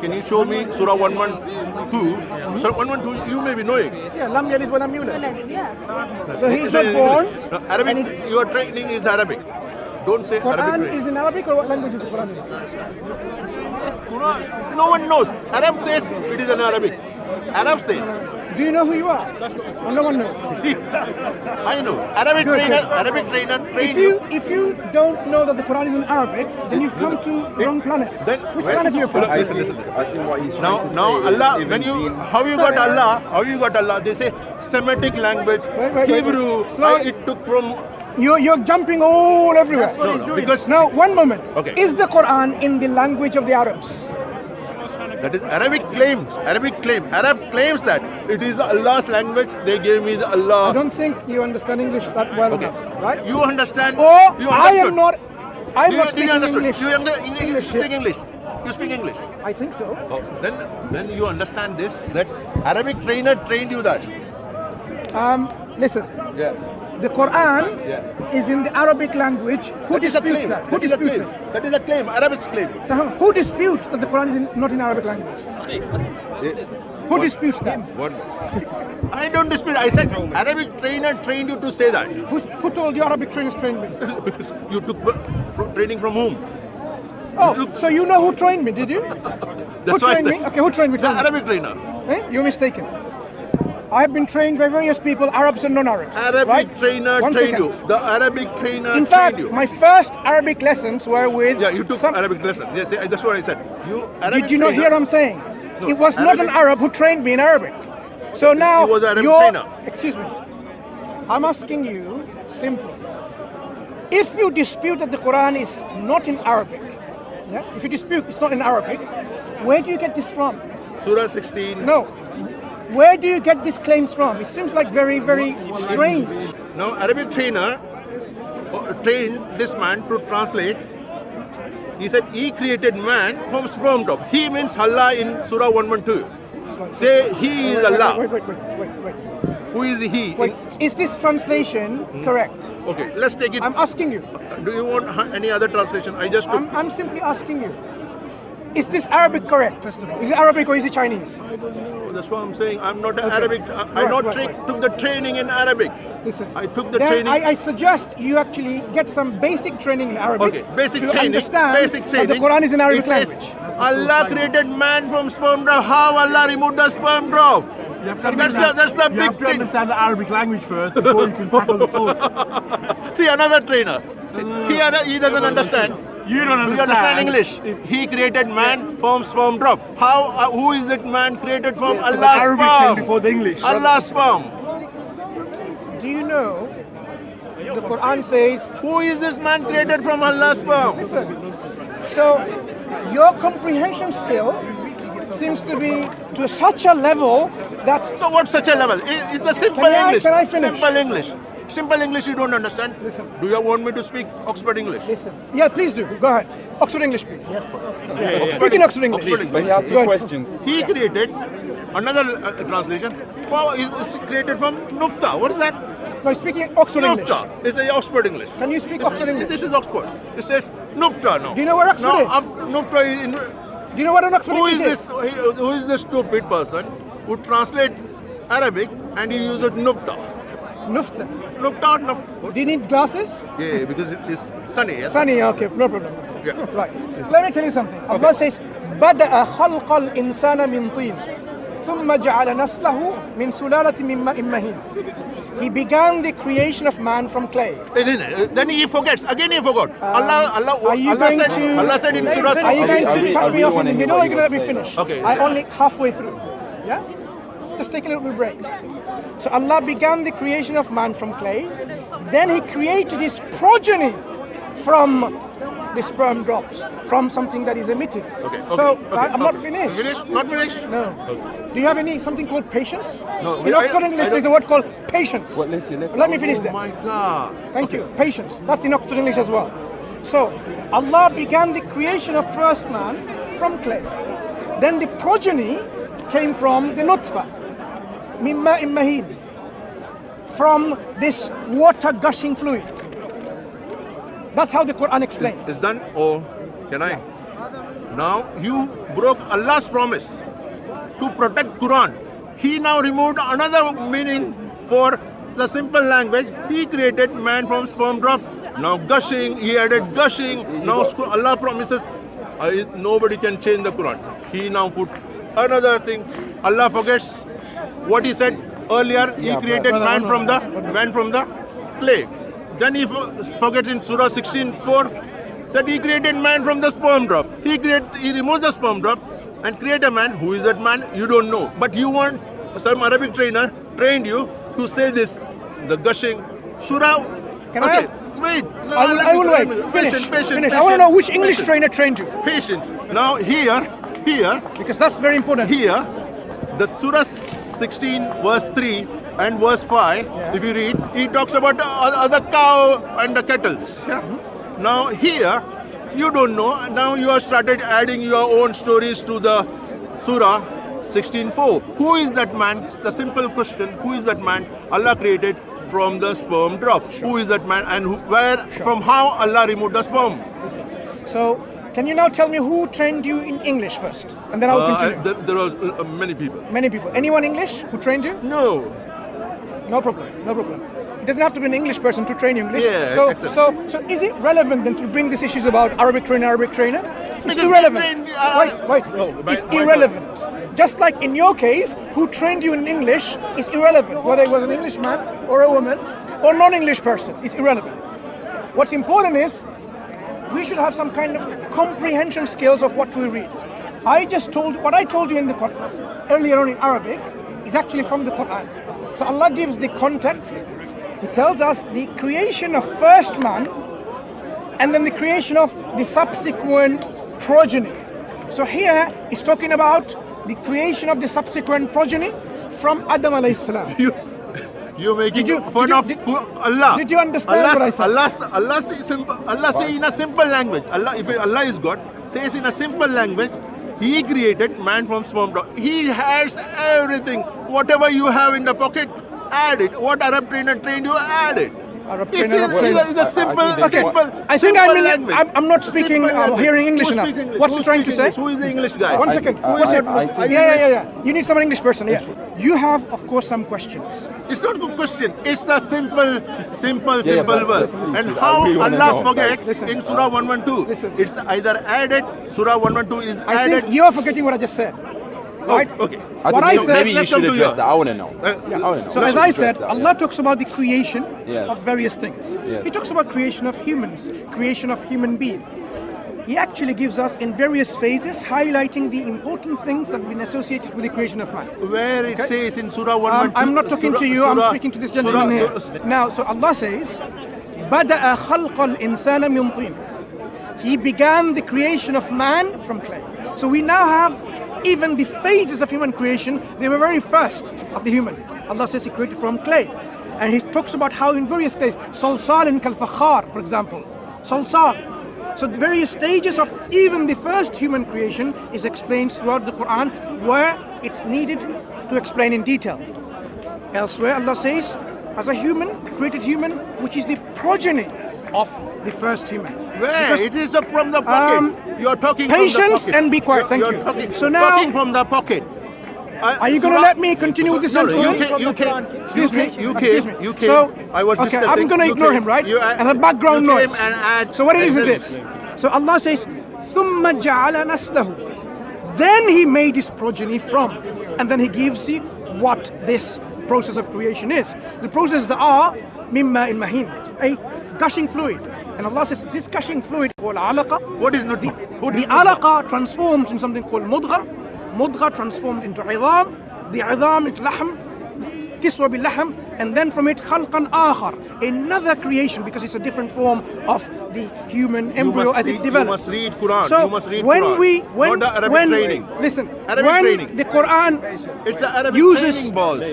can you show me Surah 112? Surah 112, you may be knowing. Yeah, lam yalid wa lam yulad. Yeah. So he's not born. No, Arabic, your training is Arabic. Don't say Arabic Quran training. is in Arabic, or what language is the Quran in? Quran, no one knows. Arab says it is in Arabic. Arab says. Do you know who you are? Or no one knows? See, I know. Arabic trainer trained you. If you don't know that the Quran is in Arabic, then you've come to the wrong planet. Then Which planet are you from? Listen. Asking what he's Now trying to say Allah, is when you, even how you got Allah? How you got Allah? They say Semitic language, Wait. Hebrew. Slow. It took from. You're jumping all everywhere. That's what he's doing. Because Now, one moment. Okay. Is the Quran in the language of the Arabs? that is Arabic claims. Arab claims that it is Allah's language. They gave me the Allah. I don't think you understand English that well enough, right? You understand? Or You I understood. am not. I'm Do not you speaking understood? English. You speak English. You speak English. I think so. Oh, then you understand this, that Arabic trainer trained you that. Listen. Yeah. The Quran Yeah. is in the Arabic language. Who That is a disputes claim. that? Who That is a disputes claim. it? That is a claim. Arab's claim. Who disputes that the Quran is not in Arabic language? Who disputes that? What? I don't dispute. I said Arabic trainer trained you to say that. Who told you Arabic trainers trained me? You took training from whom? Oh, so you know who trained me, did you? That's Who why I trained said. me? Okay, who trained me? The Tell me. Arabic trainer. You're mistaken. I have been trained by various people, Arabs and non-Arabs. Arabic right? trainer One trained second. you. The Arabic trainer In trained fact, you. my first Arabic lessons were with Yeah, you took some. Arabic lesson. Yes, that's what I said. You Arabic Did you not trainer- hear what I'm saying? No, It was not an Arabic- Arab who trained me in Arabic. So now He was an Arabic you're. trainer. Excuse me. I'm asking you simply. If you dispute that the Quran is not in Arabic, yeah? If you dispute it's not in Arabic, where do you get this from? Surah 16. No. Where do you get these claims from? It seems like very, very strange. Now, Arabic trainer trained this man to translate. He said he created man from sperm drop. He means Allah in Surah 112. Say he is Allah. Wait. Who is he? Wait. Is this translation correct? Okay, let's take it. I'm asking you. Do you want any other translation? I just took. I'm simply asking you. Is this Arabic correct, first of all? Is it Arabic or is it Chinese? I don't know. That's what I'm saying. I'm not an Okay. Arabic. I Right. took the training in Arabic. Listen. I took the Then training. I suggest you actually get some basic training in Arabic. Okay, basic to training. understand Basic training. that the Quran is in Arabic It says, language. Allah created man from sperm drop. How Allah removed the sperm drop? You have to That's the you big have to thing. understand the Arabic language first before you can tackle the fourth. See, another trainer. He doesn't understand. You don't Do understand. you understand English? He created man from sperm drop. How? Who is it man created from? So the Allah's Arabic came sperm. before the English. Allah's sperm. Do you know the Quran says, Who is this man created from Allah's sperm? so your comprehension skill seems to be to such a level that So what's such a level? It's the simple Can I- English. can I finish? Simple English. Simple English you don't understand. Listen. Do you want me to speak Oxford English? listen. Yeah, please do. Go ahead. Oxford English, please. Yes. Speak in Oxford English. Oxford But English. he asked Go you ahead. questions. He created another translation. Is created from Nufta. What is that? No, speaking Oxford English. Nufta. It's the Oxford English. Can you speak Oxford English? This is Oxford. It says Nufta now. Do you know where Oxford is? Nufta is in. Do you know what an Oxford Who is English this? Who is this stupid person who translate Arabic and he uses Nufta? Nufta. Nufta, Nufta. Do you need glasses? Yeah, because it is sunny. Yes. Sunny, okay, no problem. Yeah. Right. So let me tell you something. Allah says, بدأ خلق الإنسان من طين ثم جعل نسله من سلالة من ماء مهين. He began the creation of man from clay. Then he forgets. Again he forgot. Are you going to? Allah said in Surah. Are you going I to really cut me off in wanna the hear middle, or what are you going to let you me were finish? Okay. I only halfway through. Yeah. Just take a little bit break. So Allah began the creation of man from clay. Then He created his progeny from the sperm drops, from something that is emitted. Okay. So I'm not finished. Finished? Not finished? No. Do you have something called patience? No, In I- Oxford I English, don't- there's a word called patience. What, listen. Let me finish Oh that. my God. Thank you. Patience. That's in Oxford English as well. So Allah began the creation of first man from clay. Then the progeny came from the nutfa, mimma immahin, from this water gushing fluid. That's how the Quran explains. It's done or can I? Now you broke Allah's promise to protect Quran. He now removed another meaning for the simple language. He created man from sperm drop. Now gushing, he added gushing. Now Allah promises nobody can change the Quran. He now put another thing. Allah forgets what he said earlier. He created man from the clay. Then he forgets in Surah 16:4 that he created man from the sperm drop. He removes the sperm drop and create a man. Who is that man? You don't know. But you want some Arabic trainer trained you to say this, the gushing. Surah. Can okay, I? wait. I will wait. Finish. I want to know which English trainer trained you. Patient. Now here, because that's very important. here, the Surah 16 verse 3 and verse 5, if you read, he talks about the cow and the kettles. Yeah? Now here, you don't know. Now you have started adding your own stories to the Surah 16:4. Who is that man? The simple question, who is that man Allah created from the sperm drop? Who is that man and from how Allah removed the sperm? So, can you now tell me who trained you in English first? And then I'll continue. There are many people. Many people. Anyone English who trained you? No. No problem. It doesn't have to be an English person to train you English. Yeah, so exactly. is it relevant then to bring these issues about Arabic trainer? It's Because irrelevant. wait. It's irrelevant. Just like in your case, who trained you in English is irrelevant. Whether it was an Englishman or a woman or non-English person, it's irrelevant. What's important is we should have some kind of comprehension skills of what we read. What I told you in the Quran earlier on in Arabic is actually from the Quran. So Allah gives the context. He tells us the creation of first man and then the creation of the subsequent progeny. So here he's talking about the creation of the subsequent progeny from Adam alayhi salam. You're making fun of Allah. Did you understand what I said? Allah says in a simple language. If Allah is God, says in a simple language, He created man from sperm drop. He has everything. Whatever you have in the pocket, add it. What Arab trainer trained you, add it. It's a simple language. I'm not speaking, hearing English enough. What's he trying to say? Who is the English guy? One second. Yeah. You need someone English person. Yeah. You have, of course, some questions. It's not a question. It's a simple verse. And how Allah forgets in Surah 112. It's either added. Surah 112 is I added. think you are forgetting what I just said. Right? Okay. What I said. Maybe you should address that. I want to know. So as I said, Allah talks about the creation Yes. of various things. Yes. He talks about creation of humans, creation of human beings. He actually gives us in various phases highlighting the important things that have been associated with the creation of man. Where it says in Surah 112. I'm not talking to you, I'm speaking to this gentleman here. Now, so Allah says, بَدَأَ خَلْقَ الْإِنسَانَ مِنْ طِينٍ. He began the creation of man from clay. So we now have even the phases of human creation, they were very first of the human. Allah says He created from clay. And He talks about how in various stages, Salsal kal fakhar, for example. Salsal. So the various stages of even the first human creation is explained throughout the Quran where it's needed to explain in detail. Elsewhere Allah says, as a human, created human, which is the progeny of the first human. Where? It is from the pocket. You're talking patience from the pocket. And be quiet, thank You're you. Talking, so now, talking from the pocket. Are you going to let me continue with this? You came. So, I was okay, discussing. I'm going to ignore him, right? And a background noise. So what is this? So Allah says, ثُمَّ جَعَلَ نَسْلَهُ. Then He made His progeny from, and then He gives you what this process of creation is. The processes are مِمَّا إِن مَهِينٍ, a gushing fluid. And Allah says this gushing fluid called alaqa. What is nutfa? The alaqa transforms in something called mudghah transformed into idham, the idham into lahm, kiswa bil lahm, and then from it khalqan akhar, another creation, because it's a different form of the human embryo as it develops. You must read Quran. So you must read when Quran. when not the Arabic training. Listen, Arabic when training. the Quran It's the Arabic uses training balls.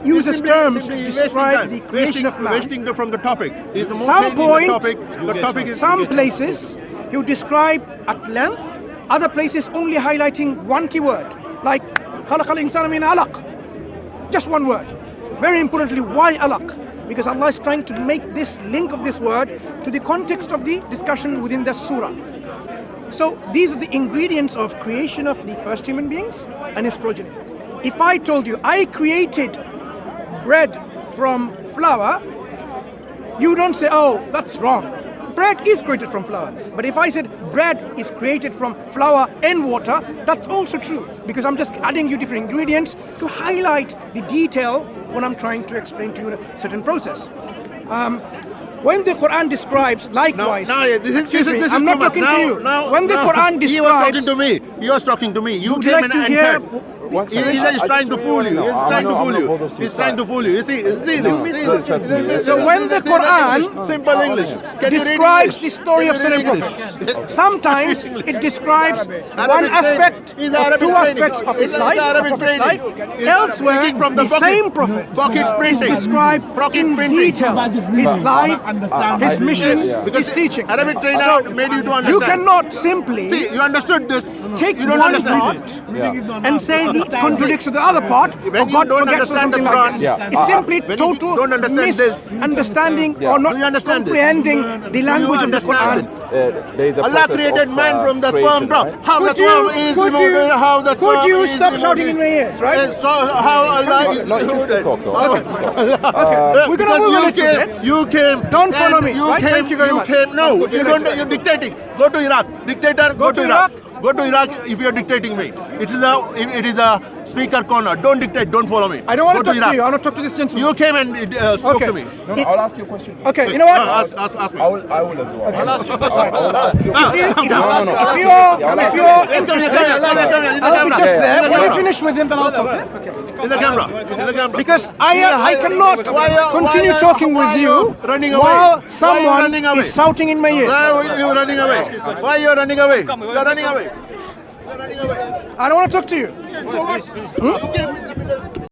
uses terms to describe the creation of man. Wasting from the topic. Is the Some point, the topic is some places you describe at length, other places only highlighting one keyword, like خلق الإنسان من علق, just one word. Very importantly, why alaq? Because Allah is trying to make this link of this word to the context of the discussion within the surah. So these are the ingredients of creation of the first human beings and his progeny. If I told you I created bread from flour, you don't say, oh, that's wrong. Bread is created from flour. But if I said bread is created from flour and water, that's also true, because I'm just adding you different ingredients to highlight the detail when I'm trying to explain to you a certain process. When the Quran describes, likewise, this is I'm not too much. talking to you. When the Quran describes, he was talking to me. He was talking to me. You would came like and to hear. entered. He's trying to fool you. He's trying to fool you. He's trying to fool you. You see this. So when the Quran simple English describes the story of certain prophets, sometimes it describes one aspect or two aspects of his life, elsewhere the same prophet is described in detail his life, his mission, his teaching. Arabic trainer made you to understand. You cannot simply See, you understood this. take You don't one understand. part and say it contradicts to the other part, or When you God don't forgets or understand the something like this. Quran, It's simply when you total don't understand this, misunderstanding or Do not you understand this? comprehending the language of the understand Quran. Allah created man from the sperm drop. How the sperm is removed, how the sperm Could you is stop removed. shouting in my ears, right? So how Allah is No, you need to talk though. Okay, we're gonna move on a little bit. You came. Don't follow and me, You right? came, Thank you very much. No, you don't. You're dictating. Go to Iraq. Dictator. Go to Iraq. Go to Iraq if you're dictating me. It is a speaker corner. Don't dictate. Don't follow me. I don't want Go to talk Iraq. to you. I want to talk to this gentleman. You came and spoke Okay. to me. No, I'll ask you a question. Okay, you know what? Ask me. I will as well. I'll ask you. If you're interested, I'll be just there. When you finish with him, then I'll talk. Yeah? Okay. In the camera. In the camera. Because I cannot continue talking with you running away? while Why are you someone running away? is shouting in my ears. Why are you running away? Why are you running away? You're running away. You're running away. I don't want to talk to you. So what? You came